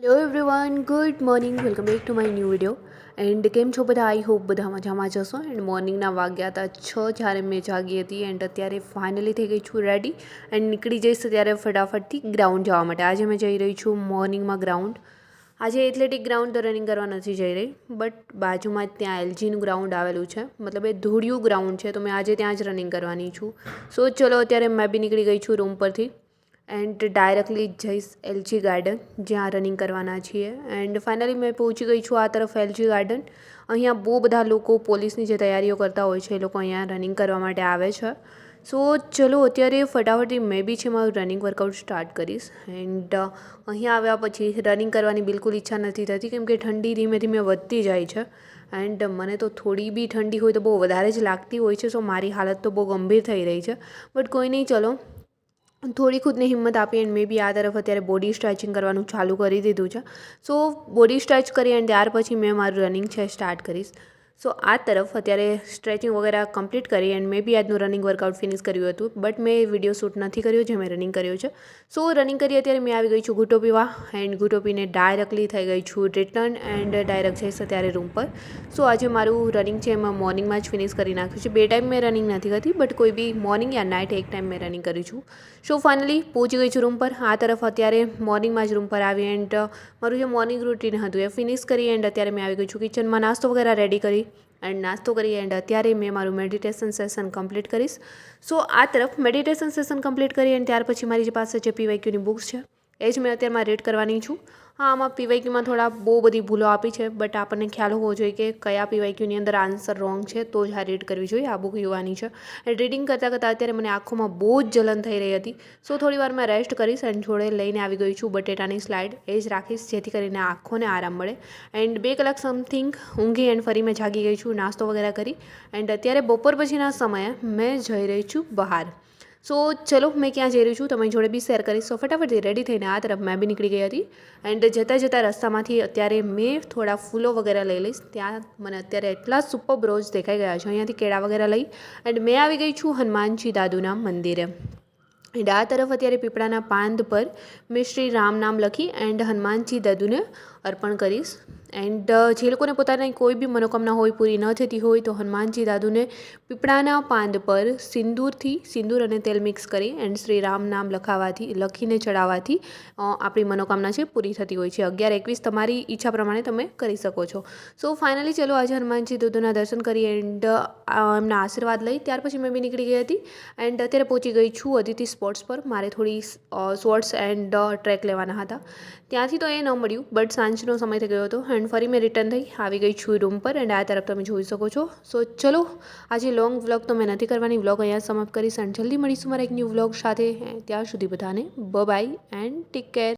Hello everyone, good morning. Welcome back to my new video. And કેમ છો બધા? I hope બધા મજામાં જશો. એન્ડ મોર્નિંગના વાગ્યા હતા 6 જ્યારે મેં જાગી હતી. એન્ડ અત્યારે ફાઇનલી થઈ ગઈ છું રેડી એન્ડ નીકળી જઈશ ત્યારે ફટાફટથી ગ્રાઉન્ડ જવા માટે. આજે મેં જઈ રહી છું મોર્નિંગમાં ગ્રાઉન્ડ. આજે એથ્લેટિક ગ્રાઉન્ડ તો રનિંગ કરવા નથી જઈ રહી, બટ બાજુમાં જ ત્યાં એલજીનું ગ્રાઉન્ડ આવેલું છે, મતલબ એ ધૂળિયું ગ્રાઉન્ડ છે, તો મેં આજે ત્યાં જ રનિંગ કરવાની છું. સો ચલો અત્યારે મેં બી નીકળી ગઈ છું રૂમ પરથી એન્ડ ડાયરેક્ટલી જઈશ એલજી ગાર્ડન, જ્યાં રનિંગ કરવાના છીએ. એન્ડ ફાઇનલી મેં પહોંચી ગઈ છું આ તરફ એલજી ગાર્ડન. અહીંયા બહુ બધા લોકો પોલીસની જે તૈયારીઓ કરતા હોય છે એ લોકો અહીંયા રનિંગ કરવા માટે આવે છે. સો ચલો અત્યારે ફટાફટથી મેં બી છે મારું રનિંગ વર્કઆઉટ સ્ટાર્ટ કરીશ. એન્ડ અહીંયા આવ્યા પછી રનિંગ કરવાની બિલકુલ ઈચ્છા નથી થતી, કેમ કે ઠંડી ધીમે ધીમે વધતી જાય છે. એન્ડ મને તો થોડી બી ઠંડી હોય તો બહુ વધારે જ લાગતી હોય છે. સો મારી હાલત તો બહુ ગંભીર થઈ રહી છે, બટ કોઈ નહીં, ચલો થોડી ખુદને હિંમત આપી એન્ડ મેં બી આ તરફ અત્યારે બોડી સ્ટ્રેચિંગ કરવાનું ચાલુ કરી દીધું છે. સો બોડી સ્ટ્રેચ કરી એન્ડ ત્યાર પછી મેં મારું રનિંગ છે સ્ટાર્ટ કરીશ. સો આ તરફ અત્યારે સ્ટ્રેચિંગ વગેરે કમ્પ્લીટ કરી એન્ડ મેં બી આજનું રનિંગ વર્કઆઉટ ફિનિશ કર્યું હતું, બટ મેં વિડીયો શૂટ નથી કર્યો જે મેં રનિંગ કર્યો છે. સો રનિંગ કરી અત્યારે મેં આવી ગઈ છું ઘૂંટો પીવા એન્ડ ઘૂંટો પીને ડાયરેક્ટલી થઈ ગઈ છું રિટર્ન એન્ડ ડાયરેક્ટ જઈશ અત્યારે રૂમ પર. સો આજે મારું રનિંગ છે એમાં મોર્નિંગમાં જ ફિનિશ કરી નાખ્યું છે. 2 ટાઈમ મેં રનિંગ નથી કરતી, બટ કોઈ બી મોર્નિંગ યા નાઇટ એક ટાઈમ મેં રનિંગ કરી છું. સો ફાઇનલી પહોંચી ગઈ છું રૂમ પર. આ તરફ અત્યારે મોર્નિંગમાં જ રૂમ પર આવી એન્ડ મારું જે મોર્નિંગ રૂટીન હતું એ ફિનિશ કરી એન્ડ અત્યારે મેં આવી ગઈ છું કિચનમાં. નાસ્તો વગેરે રેડી કરી એન્ડ નાસ્તો કરી એન્ડ અત્યારે મેં મારું મેડિટેશન સેશન કમ્પ્લીટ કરીશ. સો આ તરફ મેડિટેશન સેશન કમ્પ્લીટ કરી એન્ડ ત્યાર પછી મારી પાસે જે પીવાયક્યુની બુક્સ છે એ જ મેં અત્યારમાં રીડ કરવાની છું. હા, આમાં પીવાયક્યુમાં થોડા બહુ બધી ભૂલો આપી છે, બટ આપણને ખ્યાલ હોવો જોઈએ કે કયા પીવાયક્યુની અંદર આન્સર રોંગ છે, તો જ આ રીડ કરવી જોઈએ. આ બુક જોવાની છે. એન્ડ રીડિંગ કરતાં કરતાં અત્યારે મને આંખોમાં બહુ જ જલન થઈ રહી હતી. સો થોડી વાર મેં રેસ્ટ કરીશ એન્ડ જોડે લઈને આવી ગઈ છું બટેટાની સ્લાઇડ. એ જ રાખીશ જેથી કરીને આંખોને આરામ મળે. એન્ડ 2 કલાક સમથિંગ ઊંઘી એન્ડ ફરી મેં જાગી ગઈ છું નાસ્તો વગેરે કરી એન્ડ અત્યારે બપોર પછીના સમયે મેં જઈ રહી છું બહાર. સો ચલો મેં ક્યાં જઈ રહી છું તમારી જોડે બી શેર કરીશ. સો ફટાફટથી રેડી થઈને આ તરફ મેં બી નીકળી ગઈ હતી એન્ડ જતાં જતાં રસ્તામાંથી અત્યારે મેં થોડા ફૂલો વગેરે લઈ લઈશ. ત્યાં મને અત્યારે એટલા સુપર રોજ દેખાઈ ગયા છે. અહીંયાથી કેળા વગેરે લઈ એન્ડ મેં આવી ગઈ છું હનુમાનજી દાદુના મંદિરે. એન્ડ આ તરફ અત્યારે પીપળાના પાંદ પર મેં શ્રી રામ નામ લખી એન્ડ હનુમાનજી દાદુને અર્પણ કરીશ. એન્ડ જે લોકોને પોતાની કોઈ બી મનોકામના હોય, પૂરી ન થતી હોય, તો હનુમાનજી દાદુને પીપળાના પાંદ પર સિંદૂર અને તેલ મિક્સ કરી એન્ડ શ્રી રામ નામ લખીને ચડાવવાથી આપણી મનોકામના છે પૂરી થતી હોય છે. 11-21 તમારી ઈચ્છા પ્રમાણે તમે કરી શકો છો. સો ફાઇનલી ચલો આજે હનુમાનજી દાદુના દર્શન કરી એન્ડ એમના આશીર્વાદ લઈ ત્યાર પછી મેં બી નીકળી ગઈ હતી એન્ડ અત્યારે પહોંચી ગઈ છું અદિતિ સ્પોર્ટ્સ પર. મારે થોડી શોર્ટ્સ એન્ડ ટ્રેક લેવાના હતા. ત્યાંથી તો એ ન મળ્યું, બટ સાંજનો સમય થઈ ગયો હતો એન્ડ ફરી મેં રિટર્ન થઈ આવી ગઈ છું રૂમ પર એન્ડ આ તરફ તમે જોઈ શકો છો. સો ચલો આજે લોંગ વ્લોગ તો મેં નથી કરવાની, વ્લોગ અહીંયા સમાપ્ત કરીશ એન્ડ જલ્દી મળીશું મારા એક ન્યૂ વ્લોગ સાથે. ત્યાં સુધી બધાને બાય એન્ડ ટેક કેર.